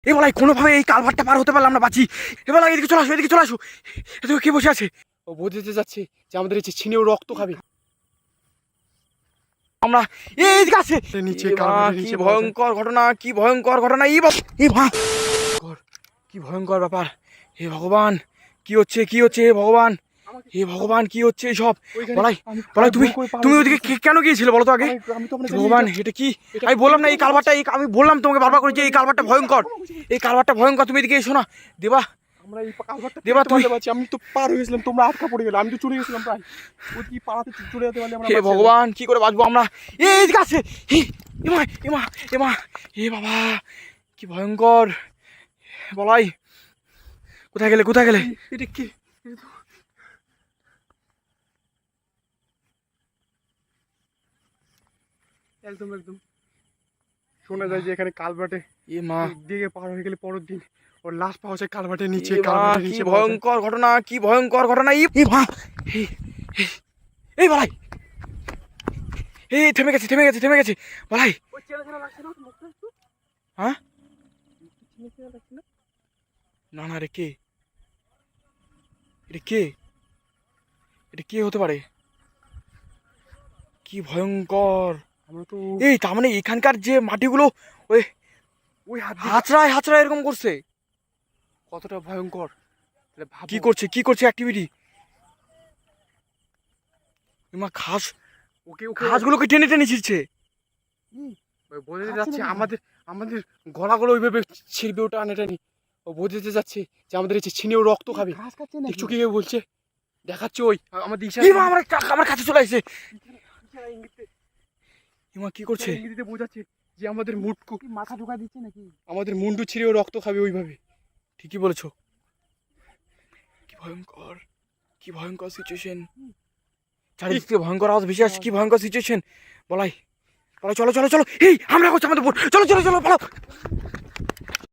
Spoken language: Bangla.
এ বলাই কোনোভাবে এই কালভারটা পার হতে পারলাম না বাঁচি। এ বলাই এদিকে চলে আসো, এদিকে চলে আসো। এদিকে কে বসে আছে? ও বোঝাতে যাচ্ছে যে আমাদের এই ছিনেও রক্ত খাবে। আমরা এইদিকে আছে নিচে এ মা, কালভার্টের কি নিচে ভয়ঙ্কর ঘটনা, কি ভয়ঙ্কর ঘটনা। এ মা, কি ভয়ঙ্কর ব্যাপার। হে ভগবান, কি হচ্ছে, কি হচ্ছে? হে ভগবান, হে ভগবান, কি হচ্ছে এইসব? বলাই বলাই তুমি তুমি ওদিকে কেন গিয়েছিলে বলো তো আগে? হে ভগবান, এটা কি? আমি বললাম না এই কালভারটা, আমি বললাম তোমাকে বারবার করে যে এই কালভারটা ভয়ঙ্কর, এই কালভারটা ভয়ঙ্কর। তুমি এদিকে এসো না। দেবা, আমরা এই কালভার্টটা দেবা তুই। আমি তো পার হয়ে গেছিলাম, তোমরা আটকা পড়ে গেলে, আমি তো চলে গেছিলাম প্রায়। ওই কি পাড়াতে চলে যেতে পারলে আমরা হে ভগবান, কি করে বাঁচবো আমরা? এইদিকে আছে। এমা এমা এমা, হে বাবা, কি ভয়ঙ্কর। বলাই কোথায় গেলে, কোথায় গেলে? এটা কি? একদম একদম শোনা যায় যে এখানে কালভার্টে এ মা, দিকে পার হয়ে গেলে পরের দিন ওর লাশ পাওয়া যায় কালভার্টের নিচে। এ মা, কালভার্টের কি নিচে পাওয়া যায়। ভয়ঙ্কর ঘটনা, কি ভয়ঙ্কর ঘটনা। এ মা, এই বলাই, এই থেমে গেছে, থেমে গেছে, থেমে গেছে বলাই। ওই চেনা চেনা লাগছে না মুখটা একটু? হ্যাঁ, চেনা চেনা লাগছে না? না না রে, কে এটা? কে এটা? কে হতে পারে? কি ভয়ঙ্কর। আমরা তো এই তার মানে এখানকার যে মাটিগুলো ওই ওই হাতড়ায় হাতড়ায় এরকম করছে। কতটা ভয়ঙ্কর তাহলে ভাবো। কি করছে, কি করছে অ্যাক্টিভিটি? মা, ঘাস, ওকে ওকে ঘাসগুলোকে টেনে টেনে ছিঁড়ছে। বোঝাতে যাচ্ছে আমাদের আমাদের গলাগুলো ওইভাবে ছিঁড়বে, ওটা টানি। ও বোঝাতে যাচ্ছে যে আমাদের এই ছিনেও রক্ত খাবে। দেখছো কি বলছে, দেখাচ্ছে ওই আমাদের এই মা, আমার কাছে চলে আসছে। মা, কি করছে? ইংরেজিতে বোঝাচ্ছে যে আমাদের মুটকু মাথা ঢুকা দিচ্ছে নাকি? আমাদের মুন্ডু ছিঁড়েও রক্ত খাবে ওইভাবে। ঠিকই বলেছো। কি ভয়ঙ্কর, কি ভয়ঙ্কর সিচুয়েশন। চারিদিক থেকে ভয়ঙ্কর আওয়াজ ভেসে আসছে। কি ভয়ঙ্কর সিচুয়েশন। বলাই বলাই, চলো চলো চলো। এই হামলা করছে আমাদের উপর। চলো চলো চলো, পালাও।